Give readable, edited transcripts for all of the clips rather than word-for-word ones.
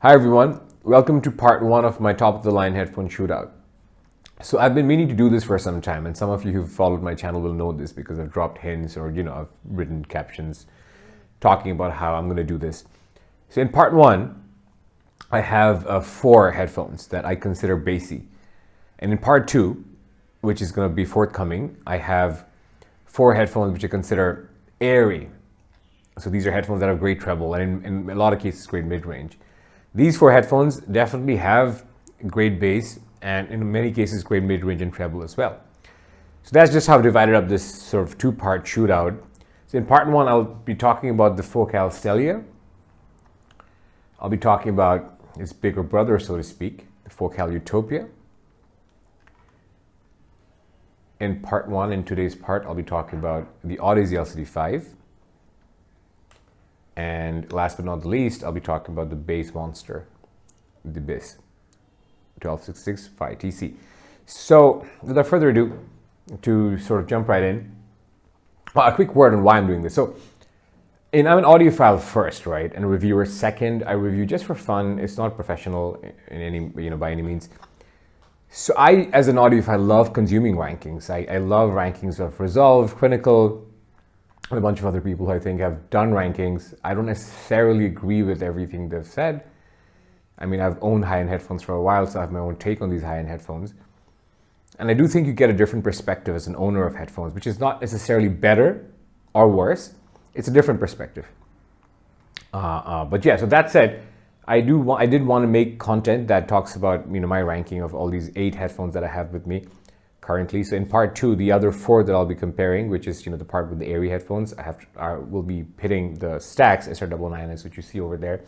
Hi everyone, welcome to part one of my top of the line headphone shootout. So I've been meaning to do this for some time, and some of you who've followed my channel will know this because I've dropped hints or I've written captions talking about how I'm going to do this. So in part one, I have 4 headphones that I consider bassy. And in part two, which is going to be forthcoming, I have 4 headphones which I consider airy. So these are headphones that have great treble and in a lot of cases great mid-range. These 4 headphones definitely have great bass and in many cases great mid-range and treble as well. So that's just how I've divided up this sort of 2-part shootout. So in part one, I'll be talking about the Focal Stellia. I'll be talking about its bigger brother, so to speak, the Focal Utopia. In part one, in today's part, I'll be talking about the Audeze LCD5. And last but not the least, I'll be talking about the bass monster, the BIS 1266 5TC. So without further ado, to sort of jump right in, a quick word on why I'm doing this. So I'm an audiophile first, right? And a reviewer second. I review just for fun. It's not professional in any, by any means. So I, as an audiophile, love consuming rankings. I love rankings of Resolve, Clinical, and a bunch of other people who I think have done rankings. I don't necessarily agree with everything they've said. I mean, I've owned high-end headphones for a while, so I have my own take on these high-end headphones. And I do think you get a different perspective as an owner of headphones, which is not necessarily better or worse. It's a different perspective. But yeah, so that said, I did want to make content that talks about my ranking of all these 8 headphones that I have with me currently. So in part 2, the other 4 that I'll be comparing, which is the part with the airy headphones, I will be pitting the Stax SR009S, which you see over there,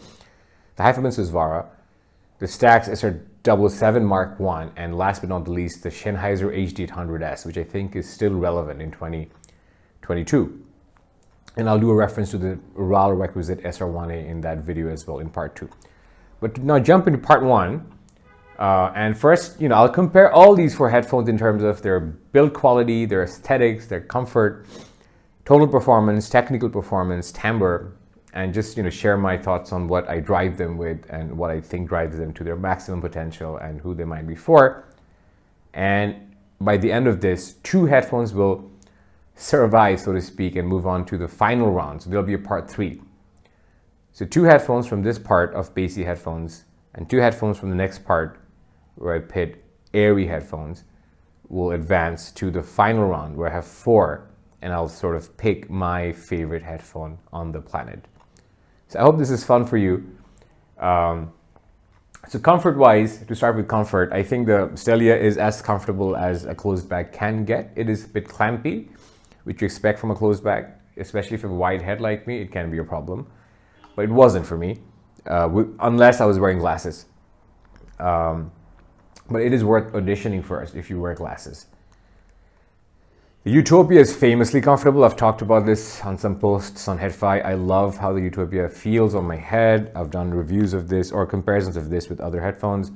the Headphone Susvara, the Stax SR007 MK1, and last but not the least, the Sennheiser HD800S, which I think is still relevant in 2022. And I'll do a reference to the RAL requisite SR1A in that video as well in part 2. But now jump into part 1. And first, I'll compare all these 4 headphones in terms of their build quality, their aesthetics, their comfort, tonal performance, technical performance, timbre, and just share my thoughts on what I drive them with and what I think drives them to their maximum potential and who they might be for. And by the end of this, 2 headphones will survive, so to speak, and move on to the final round. So there'll be a part 3. So 2 headphones from this part of bassy headphones and 2 headphones from the next part where I pit airy headphones will advance to the final round where I have 4 and I'll sort of pick my favorite headphone on the planet. So I hope this is fun for you. So comfort-wise, to start with comfort, I think the Stellia is as comfortable as a closed bag can get. It is a bit clampy, which you expect from a closed bag, especially if you have a wide head like me, it can be a problem. But it wasn't for me, unless I was wearing glasses. But it is worth auditioning first if you wear glasses. The Utopia is famously comfortable. I've talked about this on some posts on Headphone. I love how the Utopia feels on my head. I've done reviews of this or comparisons of this with other headphones.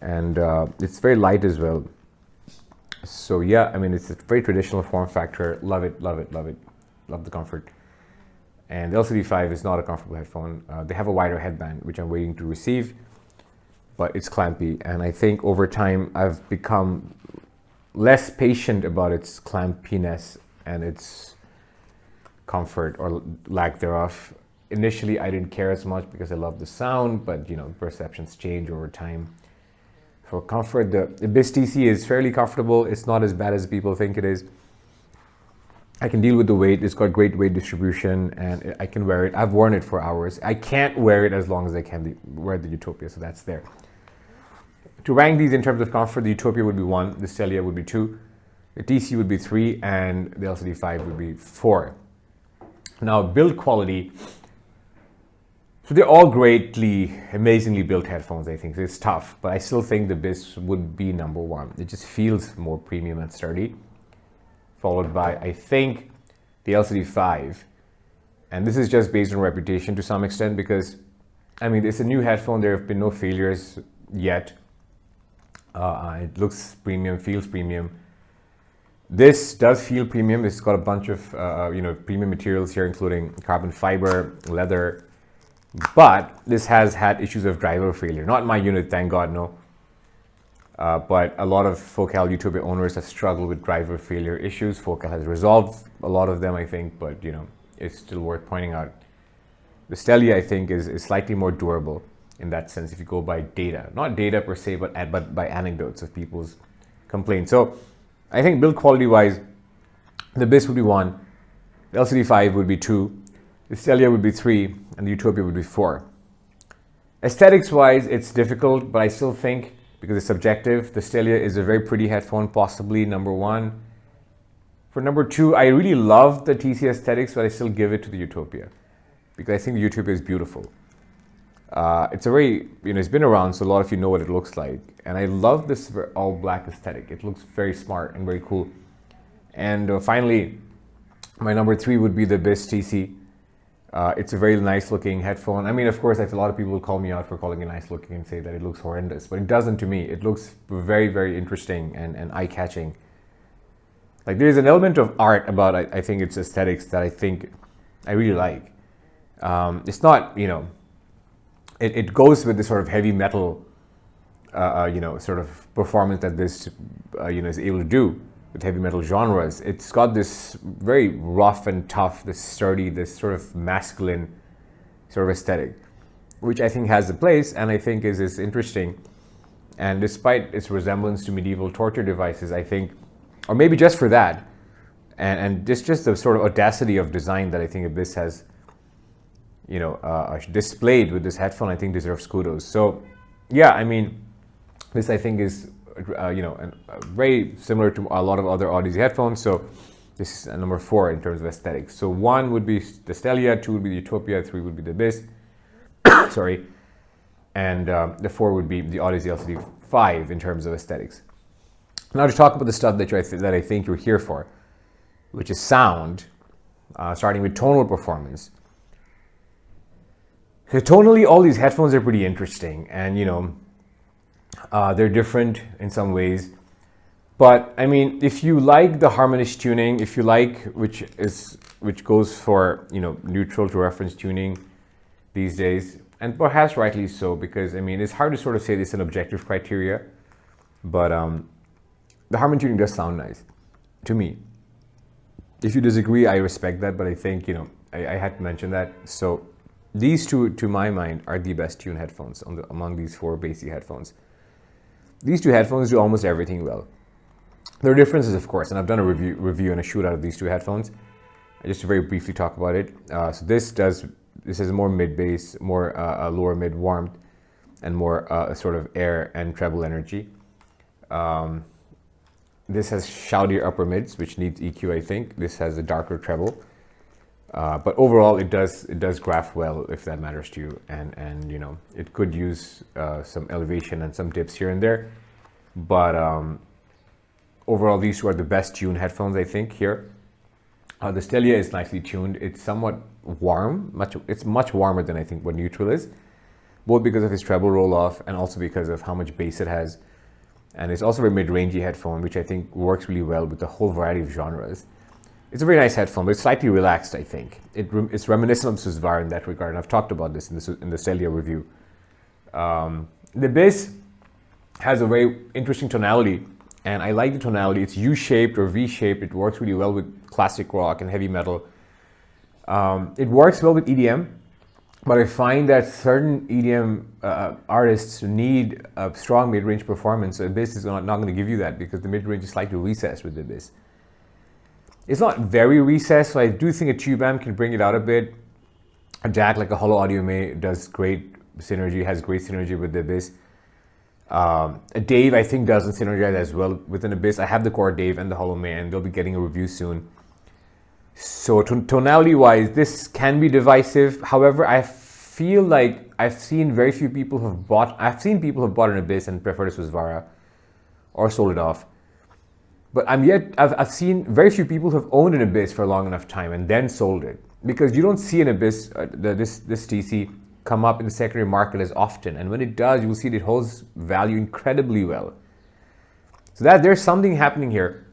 And it's very light as well. So yeah, I mean, it's a very traditional form factor. Love it, love it, love it. Love the comfort. And the LCD5 is not a comfortable headphone. They have a wider headband, which I'm waiting to receive, but it's clampy. And I think over time, I've become less patient about its clampiness and its comfort or lack thereof. Initially, I didn't care as much because I love the sound, but perceptions change over time. For comfort, the BIS TC is fairly comfortable. It's not as bad as people think it is. I can deal with the weight. It's got great weight distribution and I can wear it. I've worn it for hours. I can't wear it as long as I can wear the Utopia, so that's there. To rank these in terms of comfort, the Utopia would be 1, the Stellia would be 2, the TC would be 3, and the LCD5 would be 4. Now, build quality. So they're all greatly, amazingly built headphones, I think. It's tough, but I still think the BIS would be number 1. It just feels more premium and sturdy. Followed by, I think, the LCD5. And this is just based on reputation to some extent because, I mean, it's a new headphone. There have been no failures yet. It looks premium, feels premium. This does feel premium. It's got a bunch of, premium materials here, including carbon fiber, leather, But this has had issues of driver failure. Not my unit, thank God, no. But a lot of Focal Utopia owners have struggled with driver failure issues. Focal has resolved a lot of them, I think, but you know, it's still worth pointing out. The Stellia, I think, is slightly more durable in that sense if you go by data. Not data per se, but by anecdotes of people's complaints. So I think build quality wise, the BIS would be 1, the LCD5 would be 2, the Stellia would be 3, and the Utopia would be 4. Aesthetics wise, it's difficult, but I still think, because it's subjective, the Stellia is a very pretty headphone, possibly number 1. For number 2, I really love the TC aesthetics, but I still give it to the Utopia, because I think the Utopia is beautiful. It's a very, you know, it's been around, so a lot of you know what it looks like. And I love this all black aesthetic. It looks very smart and very cool. And finally, my number 3 would be the BIS TC. It's a very nice looking headphone. I mean, of course, like a lot of people will call me out for calling it nice looking and say that it looks horrendous, but it doesn't to me. It looks very, very interesting and eye-catching. Like there's an element of art about, I think it's aesthetics that I think I really like. It's not, you know, it goes with this sort of heavy metal, you know, sort of performance that this, you know, is able to do with heavy metal genres. It's got this very rough and tough, this sturdy, this sort of masculine sort of aesthetic, which I think has a place and I think is interesting. And despite its resemblance to medieval torture devices, I think, or maybe just for that, and just the sort of audacity of design that I think Abyss has, you know, displayed with this headphone, I think deserves kudos. So yeah, I mean, this I think is, you know, very similar to a lot of other Audeze headphones. So this is number 4 in terms of aesthetics. So 1 would be the Stellia, 2 would be the Utopia, 3 would be the Abyss, sorry, and the 4 would be the Audeze LCD5 in terms of aesthetics. Now to talk about the stuff that I think you're here for, which is sound, starting with tonal performance. So tonally, all these headphones are pretty interesting, and you know, they're different in some ways. But I mean, if you like the harmonious tuning, if you like which goes for, you know, neutral to reference tuning these days, and perhaps rightly so, because I mean, it's hard to sort of say this is an objective criteria, but the harmony tuning does sound nice to me. If you disagree, I respect that, but I think, you know, I had to mention that. So these two, to my mind, are the best tuned headphones among these 4 basic headphones. These 2 headphones do almost everything well. There are differences, of course, and I've done a review and a shootout of these 2 headphones. I just very briefly talk about it. So this is more mid-bass, more lower mid warmth, and more sort of air and treble energy. This has shoutier upper mids, which needs EQ, I think. This has a darker treble. But overall, it does graph well, if that matters to you, and you know, it could use some elevation and some dips here and there, but overall, these 2 are the best tuned headphones, I think. Here, the Stellia is nicely tuned. It's somewhat warm, it's much warmer than I think what neutral is, both because of its treble roll off and also because of how much bass it has, and it's also a mid-rangey headphone, which I think works really well with a whole variety of genres. It's a very nice headphone, but it's slightly relaxed, I think. It's reminiscent of Susvara in that regard, and I've talked about this in the Stellia review. The BIS has a very interesting tonality, and I like the tonality. It's U-shaped or V-shaped. It works really well with classic rock and heavy metal. It works well with EDM, but I find that certain EDM artists need a strong mid-range performance. So BIS is not going to give you that, because the mid-range is slightly recessed with the BIS. It's not very recessed, so I do think a tube amp can bring it out a bit. A DAC like a Hollow Audio May does great synergy, has great synergy with the Abyss. A Dave, I think, doesn't synergize as well with an Abyss. I have the Core Dave and the Hollow May, and they'll be getting a review soon. So tonality-wise, this can be divisive. However, I feel like I've seen very few people who have bought. I've seen people who have bought an Abyss and preferred a Susvara, or sold it off. But I've seen very few people who have owned an Abyss for a long enough time and then sold it, because you don't see an Abyss, this TC, come up in the secondary market as often. And when it does, you will see that it holds value incredibly well. So that there's something happening here.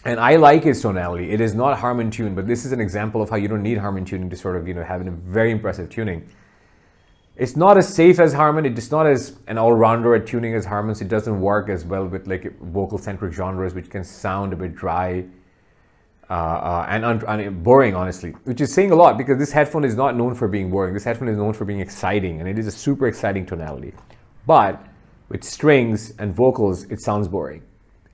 And I like its tonality. It is not harmon tuned, but this is an example of how you don't need harmon tuning to sort of, you know, have a very impressive tuning. It's not as safe as Harman. It's not as an all-rounder at tuning as Harman's. It doesn't work as well with like vocal-centric genres, which can sound a bit dry and boring, honestly. Which is saying a lot, because this headphone is not known for being boring. This headphone is known for being exciting, and it is a super exciting tonality. But with strings and vocals, it sounds boring.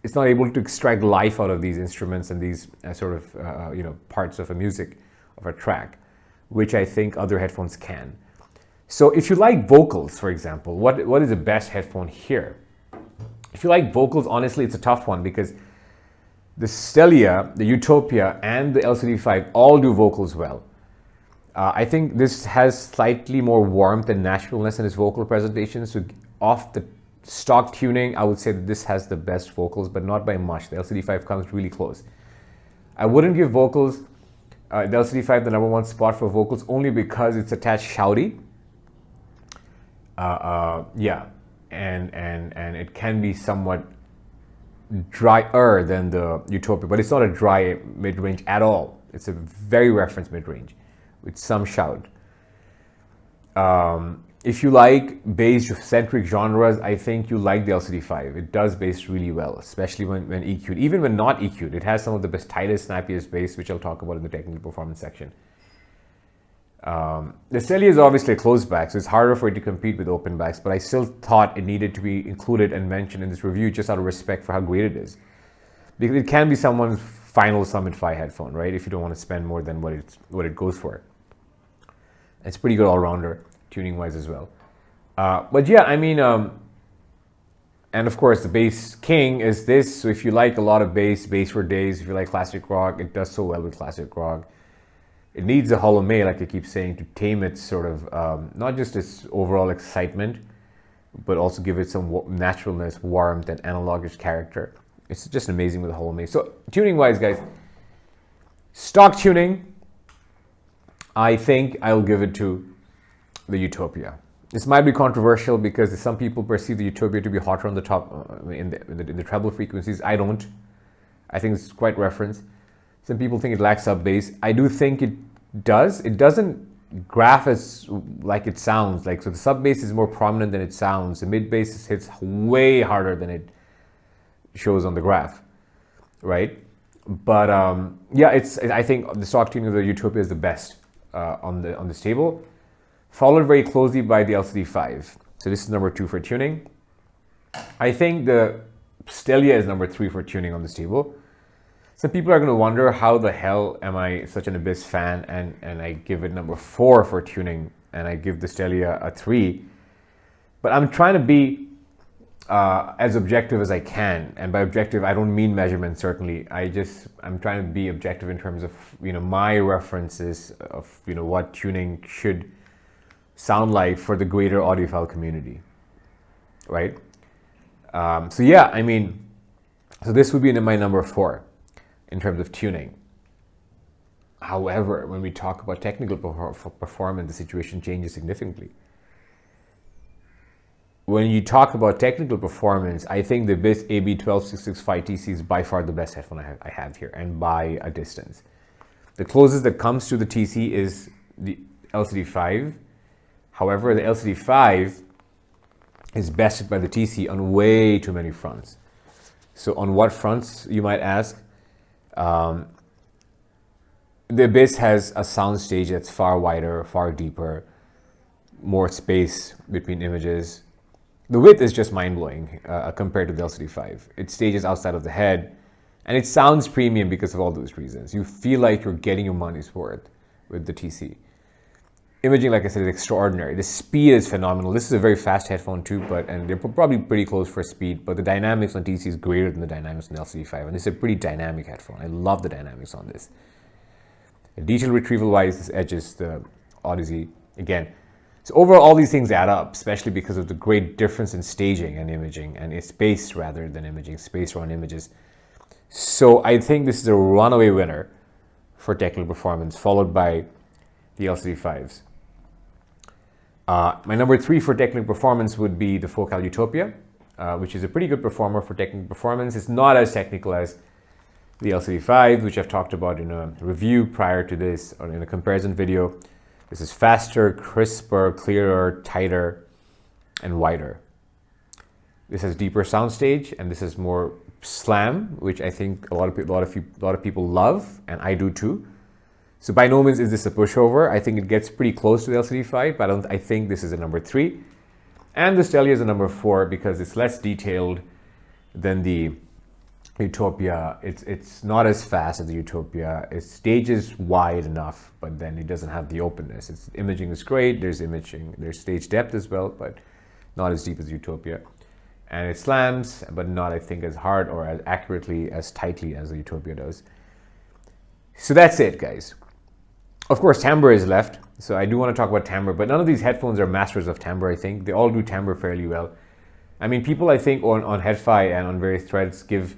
It's not able to extract life out of these instruments and these sort of parts of a music, of a track, which I think other headphones can. So if you like vocals, for example, what is the best headphone here? If you like vocals, honestly, it's a tough one, because the Stellia, the Utopia, and the LCD5 all do vocals well. I think this has slightly more warmth and naturalness in its vocal presentation. So off the stock tuning, I would say that this has the best vocals, but not by much. The LCD5 comes really close. I wouldn't give vocals, the LCD5 the #1 spot for vocals, only because it's attached shouty. Yeah, and it can be somewhat drier than the Utopia, but it's not a dry mid-range at all. It's a very reference mid-range with some shout. If you like bass-centric genres, I think you like the LCD5. It does bass really well, especially when EQ'd. Even when not EQ'd, it has some of the best, tightest, snappiest bass, which I'll talk about in the technical performance section. The Stellia is obviously a closed back, so it's harder for it to compete with open backs, but I still thought it needed to be included and mentioned in this review just out of respect for how great it is. Because it can be someone's final Summit Fi headphone, right? If you don't want to spend more than what it goes for. It's pretty good all-rounder, tuning-wise as well. But yeah, I mean, and of course the bass king is this, so if you like a lot of bass for days, if you like classic rock, it does so well with classic rock. It needs a hollow may, like I keep saying, to tame its sort of, not just its overall excitement, but also give it some naturalness, warmth, and analogish character. It's just amazing with the hollow may. So tuning-wise, guys, stock tuning, I think I'll give it to the Utopia. This might be controversial because some people perceive the Utopia to be hotter on the top, in the treble frequencies. I don't. I think it's quite reference. Some people think it lacks sub bass. I do think it does. It doesn't graph as like it sounds like. So the sub bass is more prominent than it sounds. The mid bass hits way harder than it shows on the graph, right? But yeah, I think the stock tuning of the Utopia is the best on this table, followed very closely by the LCD5. So this is #2 for tuning. I think the Stellia is #3 for tuning on this table. Some people are going to wonder, how the hell am I such an Abyss fan and I give it #4 for tuning and I give the Stellia a 3. But I'm trying to be as objective as I can. And by objective, I don't mean measurement, certainly. I'm trying to be objective in terms of, my references of, what tuning should sound like for the greater audiophile community, right? So yeah, I mean, so this would be my #4. In terms of tuning. However, when we talk about technical performance, the situation changes significantly. When you talk about technical performance, I think the Abyss AB12665 TC is by far the best headphone I have here, and by a distance. The closest that comes to the TC is the LCD5. However, the LCD5 is bested by the TC on way too many fronts. So on what fronts, you might ask? The Abyss has a soundstage that's far wider, far deeper, more space between images. The width is just mind-blowing compared to the LCD5. It stages outside of the head, and it sounds premium because of all those reasons. You feel like you're getting your money's worth with the TC. Imaging, like I said, is extraordinary. The speed is phenomenal. This is a very fast headphone too, and they're probably pretty close for speed, but the dynamics on TC is greater than the dynamics on the LCD5, and this is a pretty dynamic headphone. I love the dynamics on this. Detail retrieval-wise, this edges the Audeze again. So overall, all these things add up, especially because of the great difference in staging and imaging, and it's space rather than imaging, space around images. So I think this is a runaway winner for technical performance, followed by the LCD5s. My #3 for technical performance would be the Focal Utopia, which is a pretty good performer for technical performance. It's not as technical as the LCD5, which I've talked about in a review prior to this, or in a comparison video. This is faster, crisper, clearer, tighter, and wider. This has deeper soundstage, and this is more slam, which I think a lot of people love, and I do too. So by no means is this a pushover. I think it gets pretty close to the LCD5, but I think this is a number 3. And the Stellia is a number 4 because it's less detailed than the Utopia. It's not as fast as the Utopia. Its stage is wide enough, but then it doesn't have the openness. Its imaging is great. There's stage depth as well, but not as deep as Utopia. And it slams, but not, I think, as hard or as accurately, as tightly as the Utopia does. So that's it, guys. Of course, timbre is left. So I do want to talk about timbre, but none of these headphones are masters of timbre, I think. They all do timbre fairly well. I mean, people, I think, on Headphone and on various threads give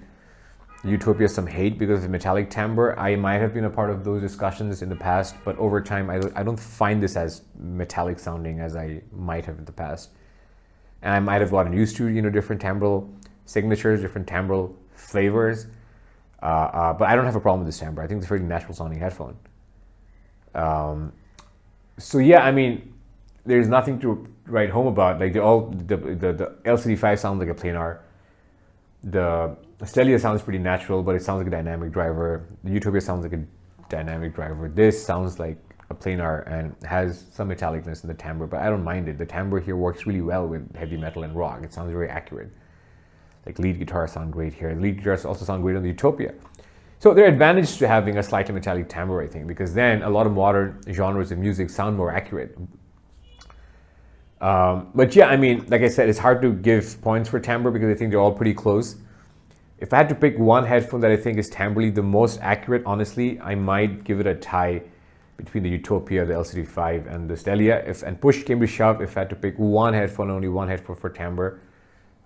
Utopia some hate because of metallic timbre. I might have been a part of those discussions in the past, but over time, I don't find this as metallic sounding as I might have in the past. And I might have gotten used to, different timbral signatures, different timbral flavors. But I don't have a problem with this timbre. I think it's a very natural sounding headphone. So yeah, I mean, there's nothing to write home about. Like the LCD5 sounds like a planar. The Stellia sounds pretty natural, but it sounds like a dynamic driver. The Utopia sounds like a dynamic driver. This sounds like a planar and has some metallicness in the timbre, but I don't mind it. The timbre here works really well with heavy metal and rock. It sounds very accurate. Like lead guitars sound great here. Lead guitars also sound great on the Utopia. So there are advantages to having a slightly metallic timbre, I think, because then a lot of modern genres of music sound more accurate. But yeah, I mean, like I said, it's hard to give points for timbre because I think they're all pretty close. If I had to pick one headphone that I think is timbrally the most accurate, honestly, I might give it a tie between the Utopia, the LCD5, and the Stellia. And push came to shove, if I had to pick one headphone, only one headphone for timbre,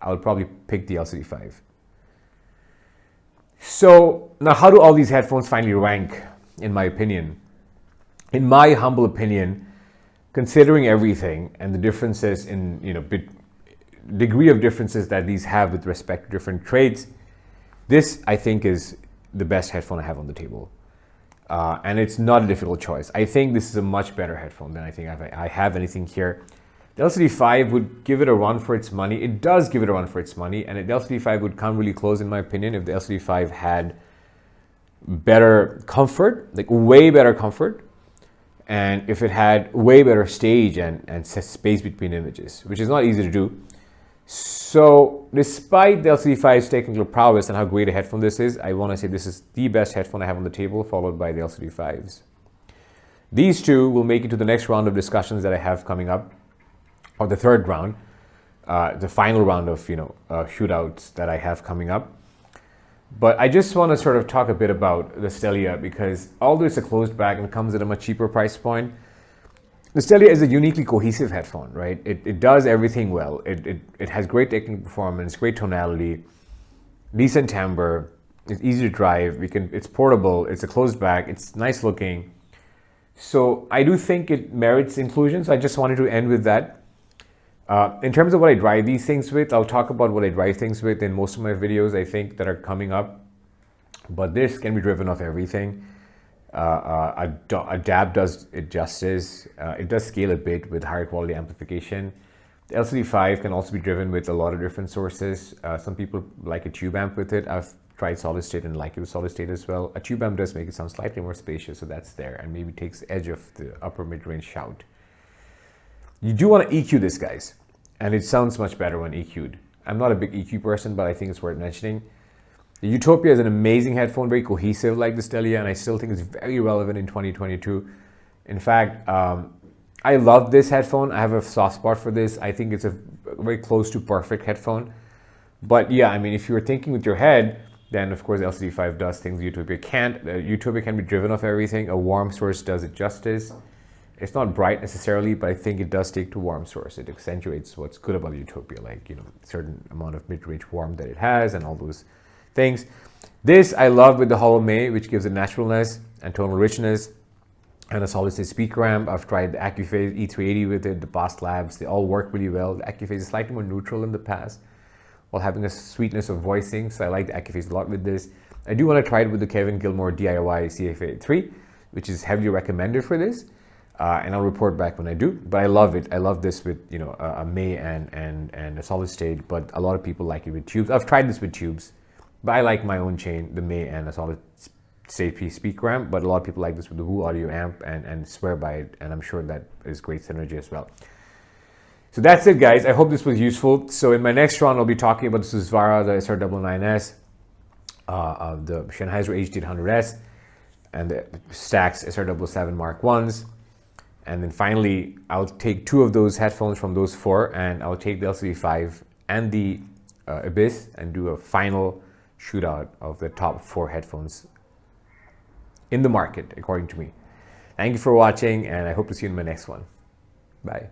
I would probably pick the LCD5. So now, how do all these headphones finally rank, in my opinion? In my humble opinion, considering everything and the differences in, degree of differences that these have with respect to different traits, this, I think, is the best headphone I have on the table. And it's not a difficult choice. I think this is a much better headphone than I think I have anything here. The LCD5 would give it a run for its money. It does give it a run for its money, and the LCD5 would come really close, in my opinion, if the LCD5 had better comfort, like way better comfort, and if it had way better stage and space between images, which is not easy to do. So despite the LCD5's technical prowess and how great a headphone this is, I want to say this is the best headphone I have on the table, followed by the LCD5s. These two will make it to the next round of discussions that I have coming up, or the third round, the final round of shootouts that I have coming up. But I just want to sort of talk a bit about the Stellia, because although it's a closed back and comes at a much cheaper price point, the Stellia is a uniquely cohesive headphone, right? It does everything well. It has great technical performance, great tonality, decent timbre. It's easy to drive. It's portable. It's a closed back. It's nice looking. So I do think it merits inclusion. So I just wanted to end with that. In terms of what I drive these things with, I'll talk about what I drive things with in most of my videos, I think, that are coming up. But this can be driven off everything. A DAB does it justice. It does scale a bit with higher quality amplification. The LCD5 can also be driven with a lot of different sources. Some people like a tube amp with it. I've tried solid state and like it with solid state as well. A tube amp does make it sound slightly more spacious, so that's there, and maybe takes the edge of the upper mid-range shout. You do want to EQ this, guys, and it sounds much better when EQ'd. I'm not a big EQ person, but I think it's worth mentioning. The Utopia is an amazing headphone, very cohesive like the Stellia, and I still think it's very relevant in 2022. In fact, I love this headphone. I have a soft spot for this. I think it's a very close to perfect headphone. But yeah, I mean, if you were thinking with your head, then of course LCD5 does things Utopia can't. Utopia can be driven off everything. A warm source does it justice. It's not bright necessarily, but I think it does take to warm source. It accentuates what's good about the Utopia, like, certain amount of mid-range warmth that it has and all those things. This I love with the Hollow May, which gives it naturalness and tonal richness, and a solid state speaker amp. I've tried the Accuphase E380 with it, the Boss Labs. They all work really well. The Accuphase is slightly more neutral than the past, while having a sweetness of voicing. So I like the Accuphase a lot with this. I do want to try it with the Kevin Gilmore DIY CFA3, which is heavily recommended for this. and I'll report back when I do. But I love it. I love this with, you know, a May and a solid state, but a lot of people like it with tubes. I've tried this with tubes, but I like my own chain, the May and a solid state speaker amp, but a lot of people like this with the Woo audio amp and swear by it, and I'm sure that is great synergy as well. So that's it, guys. I hope this was useful. So in my next round, I'll be talking about the Susvara, the SR009S, the Sennheiser HD800S, and the Stax SR007 MK1s. And then finally, I'll take 2 of those headphones from those 4, and I'll take the LCD5 and the Abyss and do a final shootout of the top 4 headphones in the market, according to me. Thank you for watching, and I hope to see you in my next one. Bye.